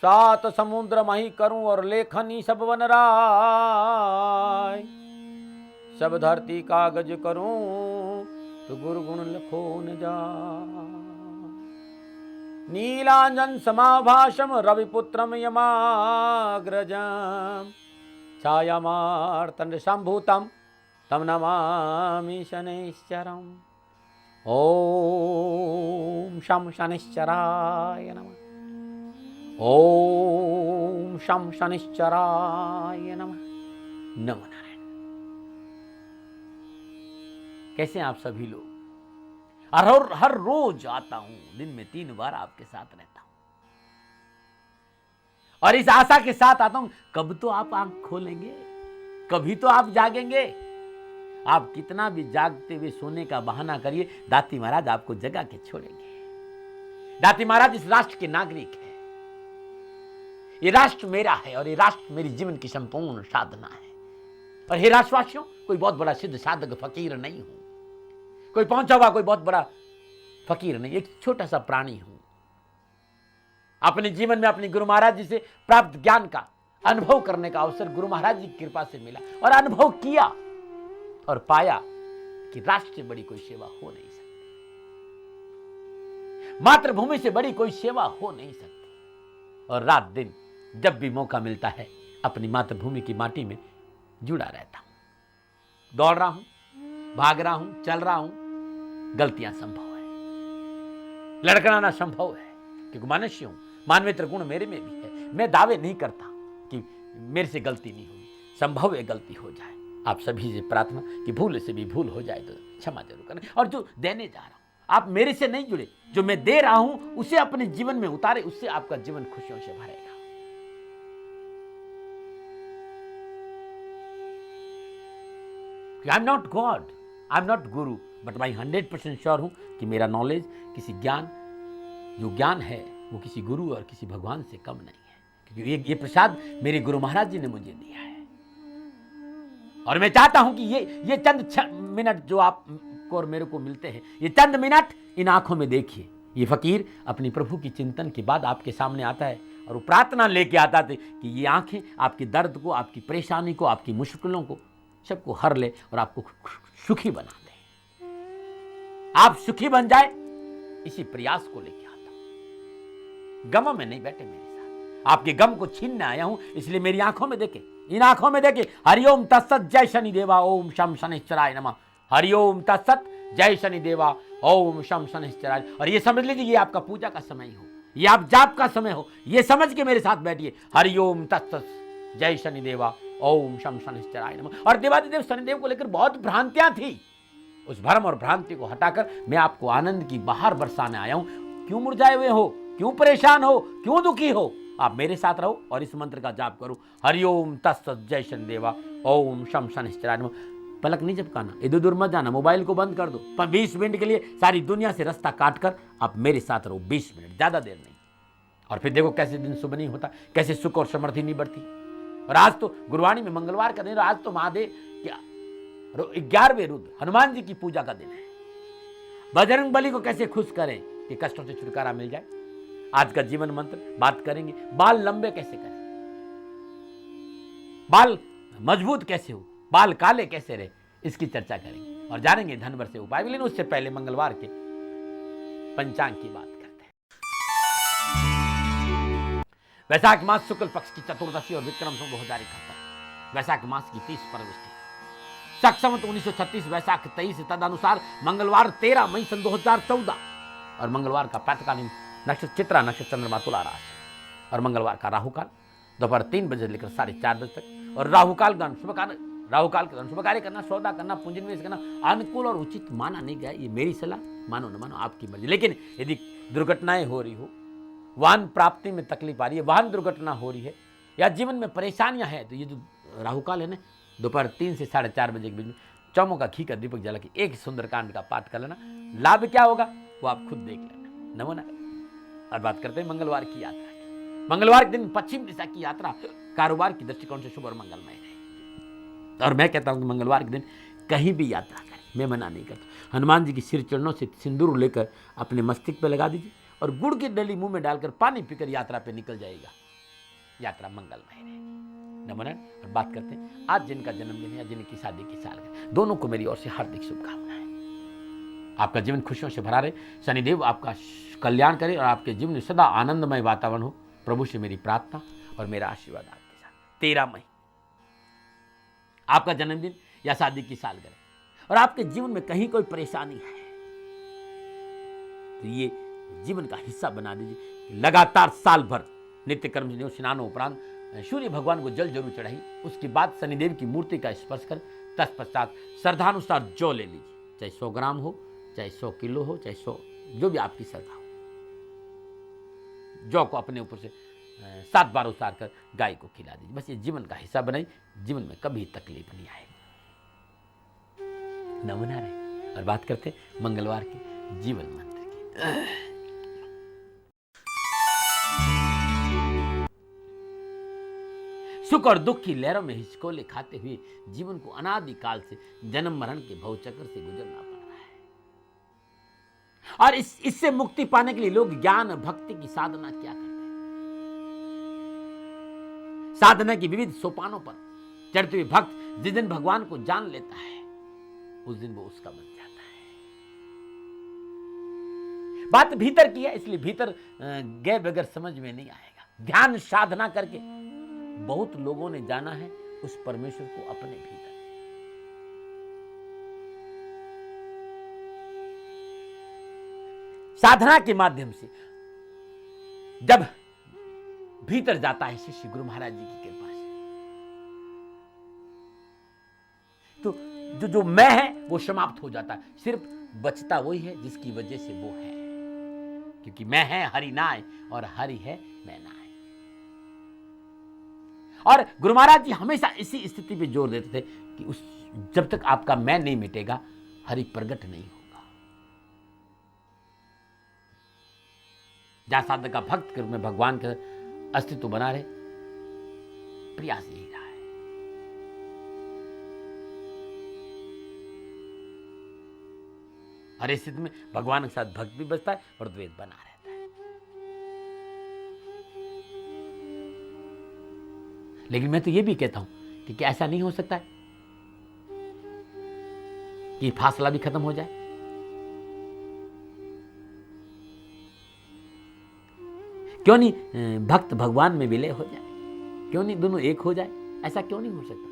सात समुद्र मही करूं और लेखनी सब वन राय। सब धरती कागज करूं तो गुरुगुण लिखो न जा। नीलांजन समाभाषम रविपुत्रम यमाग्रजम छायामार्तंड संभूतम तम नमामि शनैश्चरम्। ओम शम शनिश्चराय नमः। ओम शम शनिश्चराय नमः। नमो नारायण। कैसे हैं आप सभी लोग? हर रोज आता हूं, दिन में 3 बार आपके साथ रहता हूं और इस आशा के साथ आता हूं कब तो आप आंख खोलेंगे, कभी तो आप जागेंगे। आप कितना भी जागते हुए सोने का बहाना करिए, दाती महाराज आपको जगा के छोड़ेंगे। दाती महाराज इस राष्ट्र के नागरिक है। ये राष्ट्र मेरा है और ये राष्ट्र मेरी जीवन की संपूर्ण साधना है। और हे राष्ट्रवासियों, कोई बहुत बड़ा सिद्ध साधक फकीर नहीं हूं, कोई पहुंचा हुआ कोई बहुत बड़ा फकीर नहीं, एक छोटा सा प्राणी हूं। अपने जीवन में अपने गुरु महाराज जी से प्राप्त ज्ञान का अनुभव करने का अवसर गुरु महाराज जी की कृपा से मिला और अनुभव किया और पाया कि राष्ट्र से बड़ी कोई सेवा हो नहीं सकती, मातृभूमि से बड़ी कोई सेवा हो नहीं सकती। और रात दिन जब भी मौका मिलता है अपनी मातृभूमि की माटी में जुड़ा रहता हूं। दौड़ रहा हूं, भाग रहा हूं, चल रहा हूं, गलतियां संभव है, लड़खड़ाना संभव है, क्योंकि मनुष्य हूं, मानवेतर गुण मेरे में भी है। मैं दावे नहीं करता कि मेरे से गलती नहीं होगी, संभव है गलती हो जाए। आप सभी से प्रार्थना कि भूल से भी भूल हो जाए तो क्षमा जरूर करें। और जो देने जा रहा हूं, आप मेरे से नहीं जुड़े, जो मैं दे रहा हूं उसे अपने जीवन में उतारे, उससे आपका जीवन खुशियों से भरेगा। I am not God, I am not Guru, but मैं 100% श्योर हूं कि मेरा नॉलेज किसी ज्ञान, जो ज्ञान है वो किसी गुरु और किसी भगवान से कम नहीं है, क्योंकि ये प्रसाद मेरे गुरु महाराज जी ने मुझे दिया है। और मैं चाहता हूं कि ये चंद मिनट जो आपको और मेरे को मिलते हैं, ये चंद मिनट इन आंखों में देखिए। ये फकीर अपनी प्रभु की चिंतन के बाद आपके सामने आता है और वो प्रार्थना लेके आता है कि ये आंखें आपके दर्द को, आपकी परेशानी को, आपकी मुश्किलों को सबको हर ले और आपको सुखी बना दे। आप सुखी बन जाए, इसी प्रयास को लेके आता हूं। गम में नहीं बैठे मेरे साथ, आपके गम को छीनने आया हूं, इसलिए मेरी आंखों में देखे, इन आंखों में देखे। हरिओम तत्सत जय शनि देवा ओम शम शनिश्चराय नमः। हरिओम तत्सत जय शनि देवा ओम शम शनिश्चराय। और ये समझ लीजिए ये आपका पूजा का समय हो, ये आप जाप का समय हो, ये समझ के मेरे साथ बैठिए। हरिओम तत्सत जय शनि देवा ओम शम शनिश्चराय नमः। और देवादिदेव शनिदेव को लेकर बहुत भ्रांतियां थी, उस भ्रम और भ्रांति को हटाकर मैं आपको आनंद की बहार बरसाने आया हूं। क्यों मुरझाए हुए हो, क्यों परेशान हो, क्यों दुखी हो, आप मेरे साथ रहो और इस मंत्र का जाप करो। हरिओम तत्सत जय शनि देवा ओम शम शनिश्चराय नमः। पलक नहीं झपकाना, इधर उधर मत जाना, मोबाइल को बंद कर दो। पर 20 मिनट के लिए सारी दुनिया से रास्ता काट कर आप मेरे साथ रहो, 20 मिनट, ज्यादा देर नहीं। और फिर देखो कैसे दिन शुभ नहीं होता, कैसे सुख और समृद्धि नहीं बढ़ती। और आज तो गुरुवाणी में मंगलवार का दिन, आज तो महादेव क्या 11वें रुद्र हनुमान जी की पूजा का दिन है। बजरंग बली को कैसे खुश करें कि कष्टों से छुटकारा मिल जाए। आज का जीवन मंत्र बात करेंगे। बाल लंबे कैसे करें, बाल मजबूत कैसे हो, बाल काले कैसे रहे, इसकी चर्चा करेंगे और जानेंगे धनवर से उपाय। लेकिन उससे पहले मंगलवार के पंचांग की बात करते हैं। वैशाख मास शुक्ल पक्ष की चतुर्दशी और विक्रम संवत 2071 वैशाख मास की 30 परविष्टि, शक संवत 1936 वैशाख 23 तदनुसार मंगलवार 13 मई सन 2014 और मंगलवार का प्रातःकालीन नक्षत्र चित्रा नक्षत्र, चंद्रमा तुला राशि। और मंगलवार का राहुकाल दोपहर 3 बजे लेकर 4:30 बजे तक। और राहुकाल का शुभ कार्य करना, सौदा करना, पूंजी निवेश करना अनुकूल और उचित माना नहीं गया। ये मेरी सलाह, मानो न मानो आपकी मर्जी। लेकिन यदि दुर्घटनाएं हो रही हो, वाहन प्राप्ति में तकलीफ आ रही है, वाहन दुर्घटना हो रही है या जीवन में परेशानियां हैं, तो ये जो राहुकाल है ना, दोपहर 3 से 4:30 बजे के बीच में चौमुखा घी का दीपक जला के एक सुंदरकांड का पाठ कर लेना। लाभ क्या होगा वो आप खुद देख लेना। नमो नारायण। और बात करते हैं मंगलवार की यात्रा की। मंगलवार के दिन पश्चिम दिशा की यात्रा कारोबार की दृष्टिकोण से शुभ और मंगलमय है। और मैं कहता हूं कि मंगलवार के दिन कहीं भी यात्रा करें, मैं मना नहीं करता। हनुमान जी की सिर चरणों से सिंदूर लेकर अपने मस्तिष्क पर लगा दीजिए और गुड़ की डली मुंह में डालकर पानी पीकर यात्रा पे निकल जाएगा। यात्रा मंगलमय रहे। नमन। और बात करते हैं आज जिनका जन्मदिन है या जिनकी शादी की सालगिरह, दोनों को मेरी ओर से हार्दिक शुभकामनाएं। आपका जीवन खुशियों से भरा रहे, शनिदेव आपका कल्याण करे और आपके जीवन में सदा आनंदमय वातावरण हो। प्रभु से मेरी प्रार्थना और मेरा आशीर्वाद आपके साथ। 13 मई आपका जन्मदिन या शादी की सालगिरह और आपके जीवन में कहीं कोई परेशानी है तो ये जीवन का हिस्सा बना दीजिए। लगातार साल भर नित्य कर्म स्नानों उपरांत सूर्य भगवान को जल जरूर चढ़ाई। उसके बाद शनिदेव की मूर्ति का स्पर्श कर तत्पश्चात श्रद्धानुसार जौ ले लीजिए, चाहे 100 ग्राम हो, चाहे 100 किलो हो, चाहे 100, जो भी आपकी श्रद्धा हो। जौ को अपने ऊपर से 7 बार उतार कर गाय को खिला दीजिए। बस ये जीवन का हिस्सा बनाई, जीवन में कभी तकलीफ नहीं आएगी। नमूना रहे। और बात करते मंगलवार के जीवन मंत्र की। सुख और दुख की लहरों में हिचकोले खाते हुए जीवन को अनादिकाल से जन्म मरण के भवचक्र से गुजरना पड़ रहा है। और इससे मुक्ति पाने के लिए लोग ज्ञान भक्ति की साधना क्या करते हैं। साधना की विविध सोपानों पर चढ़ते हुए भक्त जिस दिन भगवान को जान लेता है उस दिन वो उसका बन जाता है। बात भीतर की है, इसलिए भीतर गए बगैर समझ में नहीं आएगा। ध्यान साधना करके बहुत लोगों ने जाना है उस परमेश्वर को अपने भीतर। साधना के माध्यम से जब भीतर जाता है शिष्य गुरु महाराज जी की कृपा से, तो जो मैं है वो समाप्त हो जाता है। सिर्फ बचता वही है जिसकी वजह से वो है, क्योंकि मैं है हरि नाय और हरि है मैं नाय। और गुरु महाराज जी हमेशा इसी स्थिति पे जोर देते थे कि उस जब तक आपका मैं नहीं मिटेगा हरि प्रकट नहीं होगा। जहां साधक का भक्त में भगवान का अस्तित्व बना रहे, प्रयास यही रहा है। और इस स्थिति में भगवान के साथ भक्त भी बचता है और द्वैत बना रहता है। लेकिन मैं तो ये भी कहता हूं कि क्या ऐसा नहीं हो सकता है कि फासला भी खत्म हो जाए? क्यों नहीं भक्त भगवान में विलय हो जाए? क्यों नहीं दोनों एक हो जाए? ऐसा क्यों नहीं हो सकता?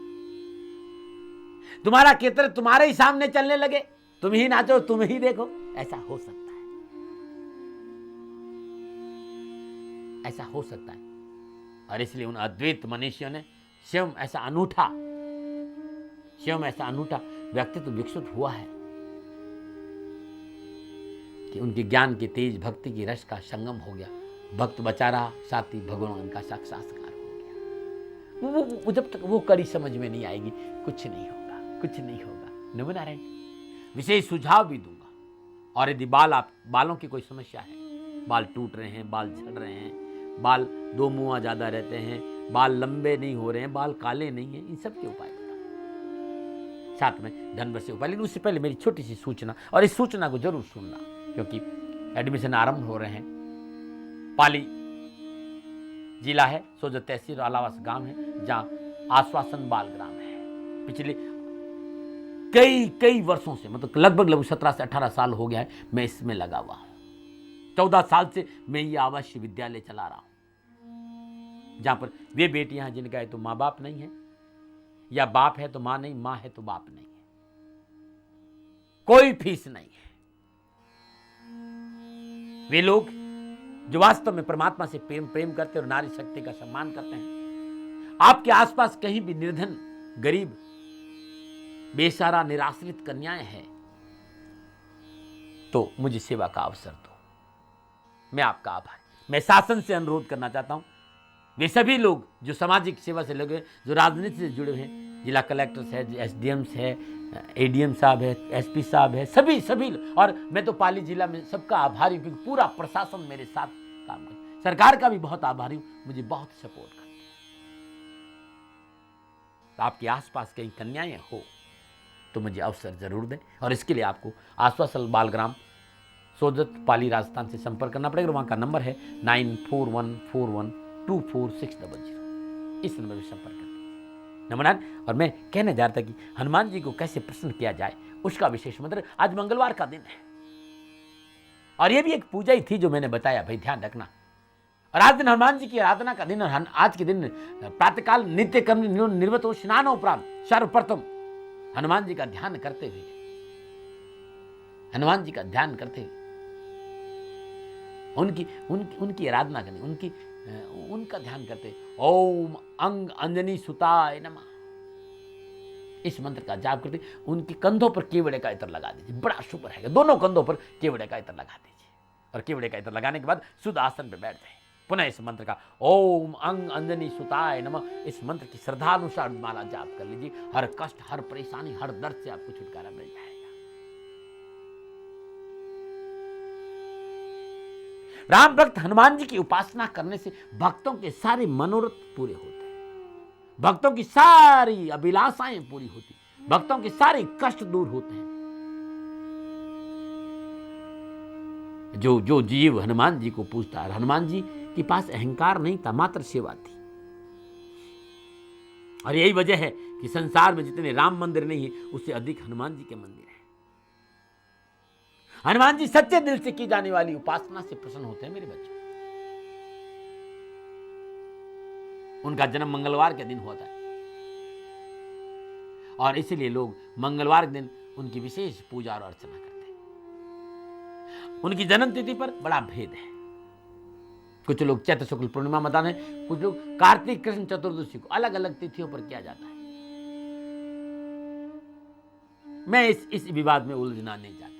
तुम्हारा कीर्तन तुम्हारे ही सामने चलने लगे, तुम ही नाचो तुम ही देखो, ऐसा हो सकता है। ऐसा हो सकता है। और इसलिए उन अद्वैत मनुष्यों ने स्वयं ऐसा अनूठा व्यक्तित्व विकसित हुआ है कि उनके ज्ञान के तेज भक्ति की रस का संगम हो गया। भक्त बचा रहा, साथ ही भगवान का साक्षात्कार हो गया। वो जब तक वो कड़ी समझ में नहीं आएगी कुछ नहीं होगा। नमो नारायण। विशेष सुझाव भी दूंगा। और यदि बालों की कोई समस्या है, बाल टूट रहे हैं, बाल झड़ रहे हैं, बाल दो मुंह ज्यादा रहते हैं, बाल लंबे नहीं हो रहे हैं, बाल काले नहीं हैं, इन सब के उपाय बताओ। साथ में धन से उपाय। लेकिन उससे पहले मेरी छोटी सी सूचना, और इस सूचना को जरूर सुनना क्योंकि एडमिशन आरंभ हो रहे हैं। पाली जिला है, सोजत तहसील और अलावास गांव है, जहां आश्वासन बाल ग्राम है। पिछले कई वर्षों से, मतलब लगभग 17 से 18 साल हो गया है मैं इसमें लगा हुआ हूं। 14 साल से मैं ये आवासीय विद्यालय चला रहा हूं, जहां पर वे बेटियां हैं जिनका है तो माँ बाप नहीं है, या बाप है तो माँ नहीं, माँ है तो बाप नहीं है, कोई फीस नहीं है। वे लोग जो वास्तव में परमात्मा से प्रेम करते और नारी शक्ति का सम्मान करते हैं। आपके आसपास कहीं भी निर्धन, गरीब, बेसहारा, निराश्रित कन्याएं हैं तो मुझे सेवा का अवसर दो। मैं आपका आभारी। मैं शासन से अनुरोध करना चाहता हूं, वे सभी लोग जो सामाजिक सेवा से लगे, जो राजनीति से जुड़े हैं, जिला कलेक्टर्स है, एसडीएम्स है, एडीएम साहब है, एसपी साहब है, सभी और मैं तो पाली जिला में सबका आभारी हूं क्योंकि पूरा प्रशासन मेरे साथ काम कर। सरकार का भी बहुत आभारी हूं, मुझे बहुत सपोर्ट करती है। तो आपके आसपास कहीं कन्याएं हो तो मुझे अवसर जरूर दें, और इसके लिए आपको आश्वासन बालग्राम सोजत पाली राजस्थान से संपर्क करना पड़ेगा। वहाँ का नंबर है 941414 2460 इस नंबर पर संपर्क करें। नमन। और मैं कहने जा रहा था कि हनुमान जी को कैसे प्रसन्न किया जाए उसका विशेष मंत्र। आज मंगलवार का दिन है और ये भी एक पूजा ही थी जो मैंने बताया, भाई ध्यान रखना। और आज दिन हनुमान जी की आराधना का दिन, और आज के दिन प्रातःकाल नित्य कर्म निर्वत हो स्नानोपरांत सर्वप्रथम हनुमान जी का ध्यान करते हुए, हनुमान जी का ध्यान करते हुए उनकी आराधना करनी, उनका ध्यान करते ओम अंग अंजनी सुताय नमः इस मंत्र का जाप करते उनके कंधों पर केवड़े का इत्र लगा दीजिए, बड़ा शुभ रहेगा। दोनों कंधों पर केवड़े का इत्र लगा दीजिए और केवड़े का इत्र लगाने के बाद शुद्ध आसन पर बैठ जाए। पुनः इस मंत्र का ओम अंग अंजनी सुताय नमः इस मंत्र की श्रद्धानुसार माला जाप कर लीजिए। हर कष्ट, हर परेशानी, हर दर्द से आपको छुटकारा मिल जाएगा। राम भक्त हनुमान जी की उपासना करने से भक्तों के सारे मनोरथ पूरे होते हैं, भक्तों की सारी अभिलाषाएं पूरी होती, भक्तों के सारे कष्ट दूर होते हैं। जो जीव हनुमान जी को पूजता है, हनुमान जी के पास अहंकार नहीं था, मात्र सेवा थी। और यही वजह है कि संसार में जितने राम मंदिर नहीं है उससे अधिक हनुमान जी के मंदिर है। हनुमान जी सच्चे दिल से की जाने वाली उपासना से प्रसन्न होते हैं मेरे बच्चों। उनका जन्म मंगलवार के दिन होता है और इसलिए लोग मंगलवार के दिन उनकी विशेष पूजा और अर्चना करते हैं। उनकी जन्म तिथि पर बड़ा भेद है। कुछ लोग चैत्र शुक्ल पूर्णिमा मनाते हैं, कुछ लोग कार्तिक कृष्ण चतुर्दशी को, अलग अलग तिथियों पर किया जाता है। मैं इस विवाद में उलझना नहीं चाहता।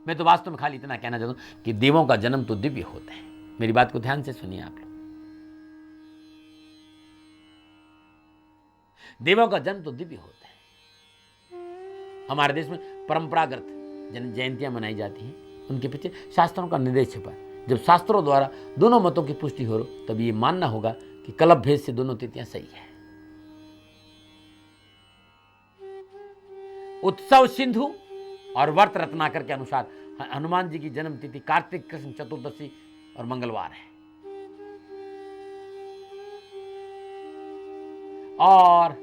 मैं तो वास्तव में खाली इतना कहना चाहता हूं कि देवों का जन्म तो दिव्य होता है। मेरी बात को ध्यान से सुनिए आप लोग। देवों का जन्म तो दिव्य होता है। हमारे देश में परंपरागत जयंतियां मनाई जाती हैं, उनके पीछे शास्त्रों का निर्देश छिपा है। जब शास्त्रों द्वारा दोनों मतों की पुष्टि हो तब ये मानना होगा कि कलप भेद से दोनों तिथियां सही है। उत्सव सिंधु और व्रत रत्नाकर के अनुसार हनुमान जी की जन्म तिथि कार्तिक कृष्ण चतुर्दशी और मंगलवार है। और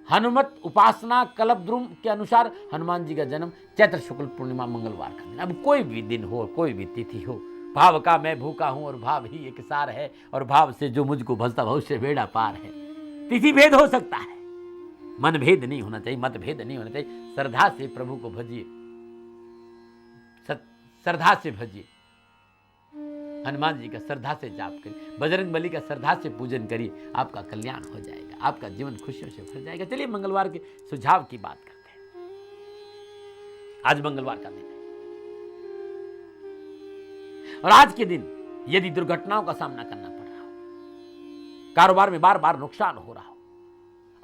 हनुमत उपासना कल्पद्रुम के अनुसार हनुमान जी का जन्म चैत्र शुक्ल पूर्णिमा मंगलवार का दिन। अब कोई भी दिन हो, कोई भी तिथि हो, भाव का मैं भूखा हूं और भाव ही एक सार है, और भाव से जो मुझको भजता भव से बेड़ा पार है। तिथि भेद हो सकता है, मन भेद नहीं होना चाहिए, मत भेद नहीं होना चाहिए। श्रद्धा से प्रभु को भजिए, श्रद्धा से भजिए। हनुमान जी का श्रद्धा से जाप करिए, बजरंग बली का श्रद्धा से पूजन करिए, आपका कल्याण हो जाएगा, आपका जीवन खुशियों से भर जाएगा। चलिए मंगलवार के सुझाव की बात करते हैं। आज मंगलवार का दिन है और आज के दिन यदि दुर्घटनाओं का सामना करना पड़ रहा हो, कारोबार में बार बार नुकसान हो रहा हो,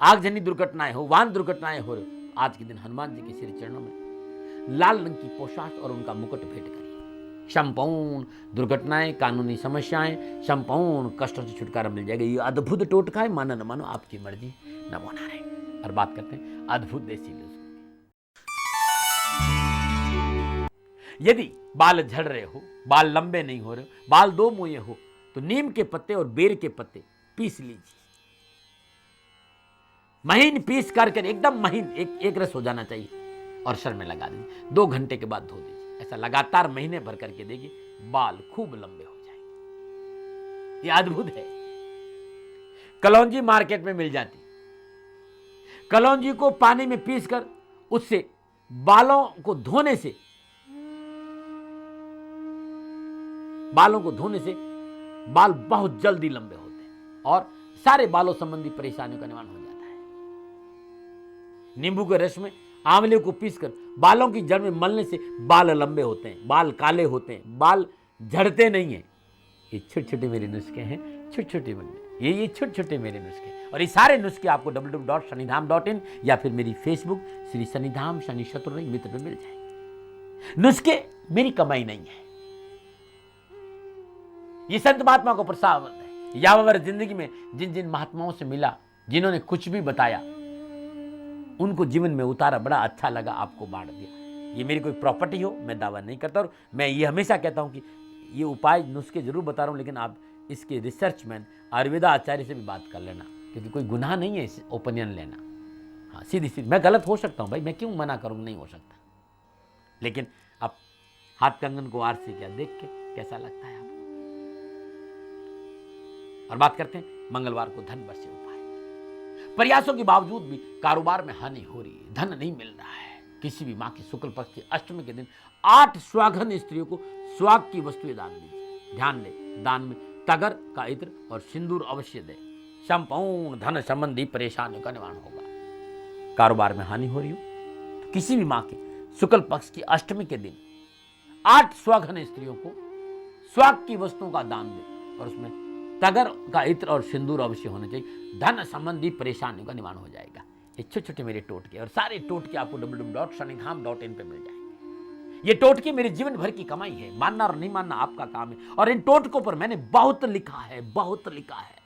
आगजनी दुर्घटनाएं हो, वाहन दुर्घटनाएं हो रही हो, आज के दिन हनुमान जी के श्री चरणों में लाल रंग की पोशाक और उनका मुकुट भेंट करिए। संपूर्ण दुर्घटनाएं, कानूनी समस्याएं, संपूर्ण कष्टों से छुटकारा मिल जाएगा। ये अद्भुत टोटका है, मानो न मानो आपकी मर्जी। नमो नारायण। और बात करते हैं अद्भुत देसी नुस्खे। यदि बाल झड़ रहे हो, बाल लंबे नहीं हो रहे हो, बाल दो मुंहे हो, तो नीम के पत्ते और बेर के पत्ते पीस लीजिए। महीन पीस करके एकदम महीन एक रस हो जाना चाहिए और सर में लगा दीजिए। 2 घंटे के बाद धो दीजिए। ऐसा लगातार महीने भर करके देखिए, बाल खूब लंबे हो जाएंगे। ये अद्भुत है। कलौंजी मार्केट में मिल जाती। कलौंजी को पानी में पीसकर उससे बालों को धोने से बाल बहुत जल्दी लंबे होते हैं और सारे बालों संबंधी परेशानियों का निवारण हो जाता है। नींबू के रस में आंवले को पीसकर बालों की जड़ में मलने से बाल लंबे होते हैं, बाल काले होते हैं, बाल झड़ते नहीं है। ये छोटे छोटे मेरे नुस्खे हैं, छोटे छोटे ये छोटे छोटे मेरे नुस्खे। और ये सारे नुस्खे आपको www.sanidham.in या फिर मेरी फेसबुक श्री सनिधाम शनि शत्रुघ्न मित्र पे मिल जाएंगे। नुस्खे मेरी कमाई नहीं है, ये संत महात्मा को प्रसाद है। याववर जिंदगी में जिन जिन महात्माओं से मिला, जिन्होंने कुछ भी बताया, उनको जीवन में उतारा, बड़ा अच्छा लगा, आपको बांट दिया। ये मेरी कोई प्रॉपर्टी हो, मैं दावा नहीं करता। और मैं ये हमेशा कहता हूं कि ये उपाय नुस्खे जरूर बता रहा हूं, लेकिन आप इसके रिसर्चमैन आयुर्वेदा आचार्य से भी बात कर लेना, क्योंकि कोई गुनाह नहीं है इस ओपिनियन लेना। हाँ, सीधी सीधी, मैं गलत हो सकता हूँ भाई, मैं क्यों मना करूँ, नहीं हो सकता। लेकिन अब हाथ कंगन को आर से क्या देख के कैसा लगता है आपको। और बात करते हैं मंगलवार को धन वर्षे उपाय। प्रयासों के बावजूद भी कारोबार में हानि हो रही है, धन नहीं मिल रहा है। किसी भी माँ की शुक्ल पक्ष की अष्टमी के दिन 8 स्वागन स्त्रियों को स्वाग की वस्तुएं दान दीजिए। ध्यान दें, दान में तगर का इत्र और सिंदूर अवश्य दें। संपूर्ण धन संबंधी परेशानियों का निवारण होगा। कारोबार में हानि हो रही हो तो किसी भी माँ के शुक्ल पक्ष की अष्टमी के दिन 8 स्वागन स्त्रियों को स्वाग की वस्तुओं का दान दें, और उसमें तगर का इत्र और सिंदूर अवश्य होना चाहिए। धन संबंधी परेशानियों का निवारण हो जाएगा। ये छोटे छोटे मेरे टोटके, और सारे टोटके आपको www.shanidham.in पे मिल जाएंगे। ये टोटके मेरे जीवन भर की कमाई है, मानना और नहीं मानना आपका काम है। और इन टोटकों पर मैंने बहुत लिखा है, बहुत लिखा है।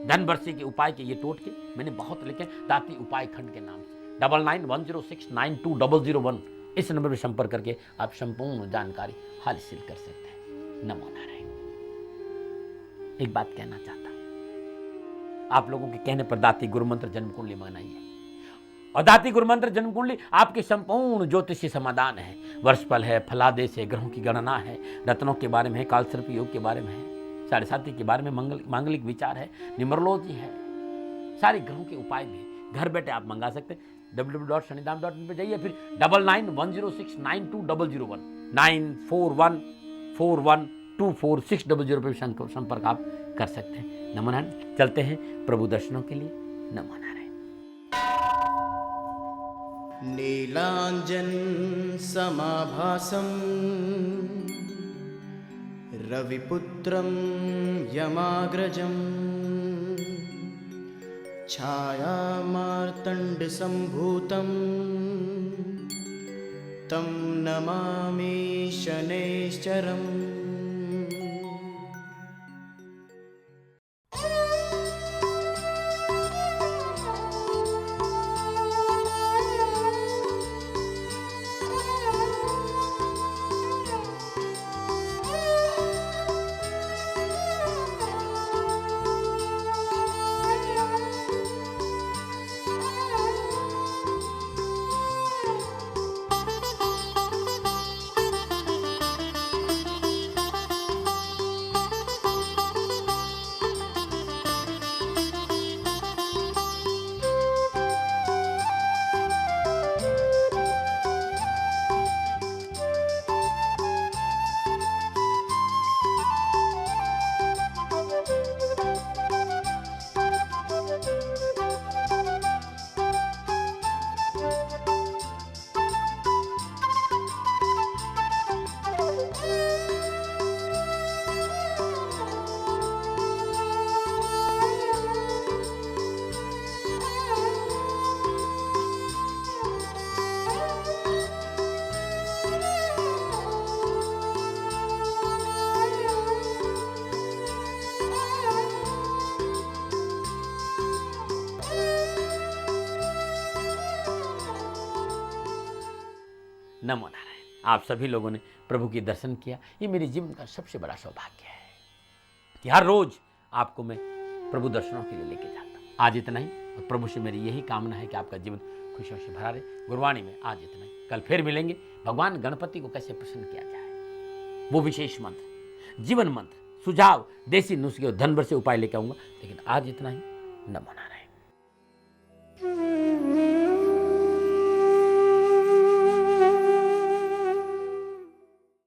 धन वर्षे के उपाय के ये टोटके मैंने बहुत लिखे, दाती उपाय खंड के नाम से। 9910692001 इस नंबर पर संपर्क करके आप संपूर्ण जानकारी हासिल कर सकते हैं। नमो नारायण। एक बात कहना चाहता हूं, आप लोगों के कहने पर दाती गुरु मंत्र जन्म कुंडली मंगाइए, और दाती गुरु मंत्र जन्म कुंडली आपके संपूर्ण ज्योतिषी समाधान है। वर्षफल है, फलादेश है, ग्रहों की गणना है, रत्नों के बारे में है, कालसर्प योग के बारे में है, साढ़े साथी के बारे में मांगलिक विचार है, न्यूमरोलॉजी है, सारे ग्रहों के उपाय भी घर बैठे आप मंगा सकते हैं। www.shanidham.in पे जाइए, फिर 9910692001 94141246000 पे संपर्क आप कर सकते हैं। नमो नारायण। चलते हैं प्रभु दर्शनों के लिए। नमो नारायण। नीलांजन समाभासं रविपुत्रं यमाग्रजं छायामार्तण्डसम्भूतं तं नमामि शनैश्चरम्। नमो नारायण। आप सभी लोगों ने प्रभु की दर्शन किया, ये मेरे जीवन का सबसे बड़ा सौभाग्य है कि हर रोज आपको मैं प्रभु दर्शनों के लिए लेके जाता हूँ। आज इतना ही, और प्रभु से मेरी यही कामना है कि आपका जीवन खुशियों से भरा रहे। गुरबाणी में आज इतना ही, कल फिर मिलेंगे। भगवान गणपति को कैसे प्रसन्न किया जाए, वो विशेष मंत्र, जीवन मंत्र, सुझाव, देसी नुस्खे और धन भर से उपाय लेकर आऊंगा। लेकिन आज इतना ही। नमो नारायण।